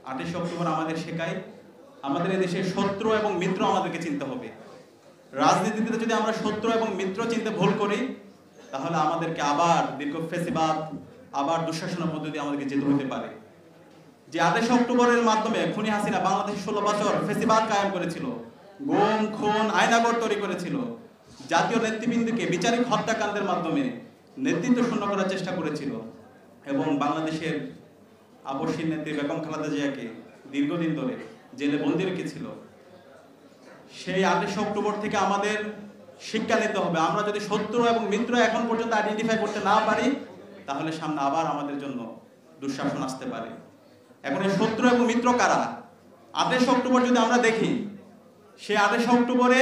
28 October আমাদের শেখায় আমাদের দেশের শত্রু এবং মিত্র আমাদেরকে চিনতে হবে। রাজনীতিতে যদি আমরা শত্রু এবং মিত্র চিনতে ভুল করি, তাহলে আমাদেরকে আবার দীর্ঘ ফেসিবাদ, আবার দুঃশাসনের মধ্যে দিয়ে আমাদেরকে যেতে হতে পারে। যে 28 অক্টোবরের মাধ্যমে খুনি হাসিনা বাংলাদেশ 16 বছর ফেসিবাদ কায়েম করেছিল, গুম খুন আয়নাগর তৈরি করেছিল, জাতীয় নেতৃবৃন্দকে বিচারিক হত্যাকাণ্ডের মাধ্যমে নেতৃত্ব শূন্য করার চেষ্টা করেছিল এবং বাংলাদেশের আপসহীন নেত্রী বেগম খালেদা জিয়াকে দীর্ঘদিন ধরে জেলে বন্দী রেখেছিল। সেই 28 অক্টোবর থেকে আমাদের শিক্ষা নিতে হবে। আমরা যদি শত্রু এবং মিত্র এখন পর্যন্ত আইডেন্টিফাই করতে না পারি, তাহলে সামনে আবার আমাদের জন্য দুঃশাসন আসতে পারে। এখন এই শত্রু এবং মিত্র কারা? 28 অক্টোবর যদি আমরা দেখি, সেই 28 অক্টোবরে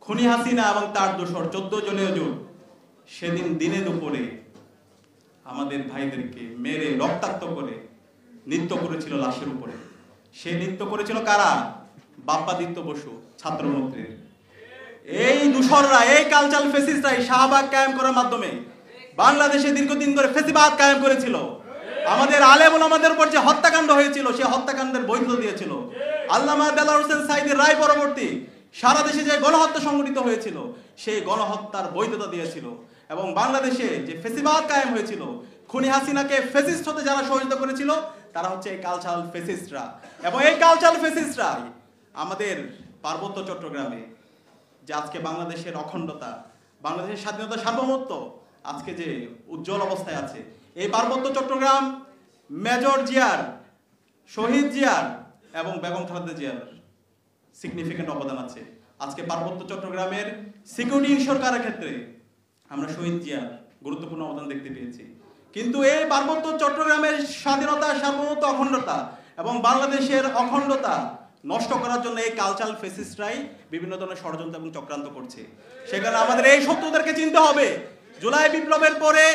খুনি হাসিনা এবং তার দোসর 14 জনের জোট সেদিন দিনে দুপুরে আমাদের ভাইদেরকে মেরে রক্তাক্ত করে নৃত্য করেছিল লাশের উপরে। সে নৃত্য করেছিল কারা? বাপ্পাদিত্য বসু, ছাত্রমন্ত্রীর। এই দোসররা, এই কালচারাল ফেসিস্টরাই শাহবাগ কায়েম করার মাধ্যমে বাংলাদেশে দীর্ঘদিন ধরে ফেসিবাদ কায়েম করেছিল। আমাদের আলেম ওলামাদের উপর যে হত্যাকাণ্ড হয়েছিল, সেই হত্যাকাণ্ডের বৈধতা দিয়েছিল। আল্লামা দেলোয়ার হোসেন সাঈদীর রায় পরবর্তী সারা দেশে যে গণহত্যা সংঘটিত হয়েছিল, সেই গণহত্যার বৈধতা দিয়েছিল। এবং বাংলাদেশে যে ফেসিবাদ কায়েম হয়েছিল, খুনি হাসিনাকে ফেসিস্ট হতে যারা সহযোগিতা করেছিল, তারা হচ্ছে এই কালচারাল ফেসিস্টরা। এবং এই কালচারাল ফেসিস্টরাই আমাদের পার্বত্য চট্টগ্রামে যে আজকে বাংলাদেশের অখণ্ডতা, বাংলাদেশের স্বাধীনতা, সার্বভৌমত্ব আজকে যে উজ্জ্বল অবস্থায় আছে, এই পার্বত্য চট্টগ্রাম মেজর জিয়ার, শহীদ জিয়ার এবং বেগম খালেদা জিয়ার সিগনিফিকেন্ট অবদান আছে। আজকে পার্বত্য চট্টগ্রামের সিকিউরিটি ইনশিওর করার ক্ষেত্রে আমরা শহীদ জিয়ার গুরুত্বপূর্ণ অবদান দেখতে পেয়েছি। কিন্তু এই পার্বত্য চট্টগ্রামের স্বাধীনতা, সার্বভৌমত্ব, অখণ্ডতা এবং বাংলাদেশের অখণ্ডতা নষ্ট করার জন্য এই কালচারাল ফেসিস্টরাই বিভিন্ন ধরনের ষড়যন্ত্র এবং চক্রান্ত করছে। সেখানে আমাদের এই শত্রুদেরকে চিনতে হবে। জুলাই বিপ্লবের পরে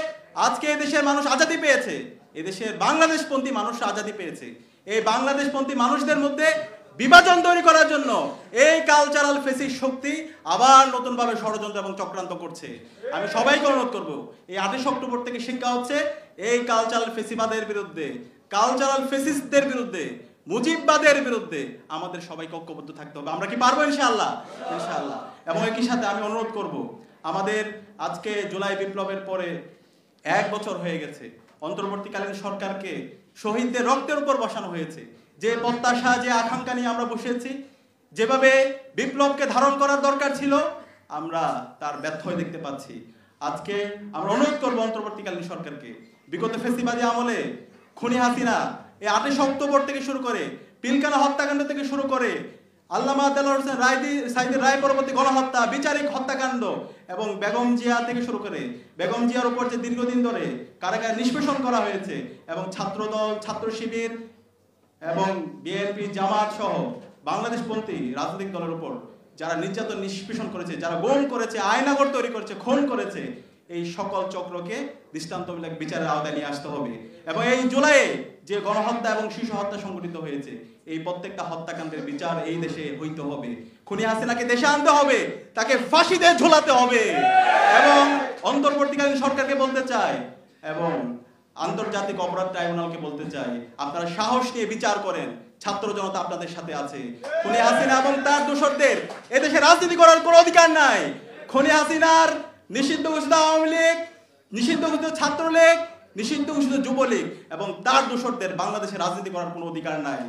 আজকে এদেশের মানুষ আজাদি পেয়েছে, এদেশের বাংলাদেশপন্থী মানুষরা আজাদি পেয়েছে। এই বাংলাদেশপন্থী মানুষদের মধ্যে বিভাজন তৈরি করার জন্য এই কালচারাল ফেসিস্ট শক্তি আবার নতুনভাবে ষড়যন্ত্র এবং চক্রান্ত করছে। আমি সবাইকে অনুরোধ করব, এই 28 অক্টোবর থেকে শিক্ষা হচ্ছে এই কালচারাল ফেসিবাদের বিরুদ্ধে, কালচারাল ফেসিস্টদের বিরুদ্ধে, মুজিববাদের বিরুদ্ধে আমাদের সবাইকে ঐক্যবদ্ধ থাকতে হবে। আমরা কি পারবো? ইনশাআল্লাহ, ইনশাআল্লাহ। এবং একই সাথে আমি অনুরোধ করব, আমাদের আজকে জুলাই বিপ্লবের পরে 1 বছর হয়ে গেছে, অন্তর্বর্তীকালীন সরকারকে শহীদদের রক্তের উপর বসানো হয়েছে। যে প্রত্যাশা, যে আকাঙ্ক্ষা নিয়ে আমরা বসেছি, যেভাবে বিপ্লবকে ধারণ করার দরকার ছিল, আমরা তার ব্যর্থ হয়ে দেখতে পাচ্ছি। আজকে আমরা অনুরোধ করবো অন্তর্বর্তীকালীন সরকারকে, বিগত ফেসিবাদী আমলে খুনি হাসিনা এই 28 অক্টোবর থেকে শুরু করে, পিলখানা হত্যাকাণ্ড থেকে শুরু করে, আল্লামা দেলোয়ার হোসেন সাঈদীর রায় পরবর্তী গণহত্যা, বিচারিক হত্যাকাণ্ড এবং বেগম জিয়া থেকে শুরু করে বেগম জিয়ার উপর যে দীর্ঘদিন ধরে কারাগারে নিষ্পেষণ করা হয়েছে, এবং ছাত্রদল, ছাত্র শিবির এবং বিএনপি, জামাত সহ বাংলাদেশপন্থী রাজনৈতিক দলের উপর যারা নির্যাতন, নিষ্পেষণ করেছে, যারা গুম করেছে, আয়নাগর তৈরি করেছে, খুন করেছে, এই সকল চক্রকে দৃষ্টান্তমূলক বিচারের আওতায় নিয়ে আসতে হবে। এবং এই জুলাইয়ে যে গণহত্যা এবং শিশু হত্যা সংঘটিত হয়েছে, এই প্রত্যেকটা হত্যাকাণ্ডের বিচার এই দেশে হইতে হবে। খুনি হাসিনাকে দেশে আনতে হবে, তাকে ফাঁসিতে ঝোলাতে হবে। এবং অন্তর্বর্তীকালীন সরকারকে বলতে চাই এবং আন্তর্জাতিক অপরাধ ট্রাইব্যুনালকে বলতে চাই, আপনারা সাহস নিয়ে বিচার করেন। ছাত্র জনতা আপনাদের সাথে আছে। খুনি হাসিনা এবং তার দোসরদের এদেশে রাজনীতি করার কোনো অধিকার নাই। খুনি হাসিনার নিষিদ্ধ ঘোষিত আওয়ামী লীগ, নিষিদ্ধ ঘোষিত ছাত্রলীগ, নিষিদ্ধ ঘোষিত যুবলীগ এবং তার দোসরদের বাংলাদেশে রাজনীতি করার কোনো অধিকার নাই।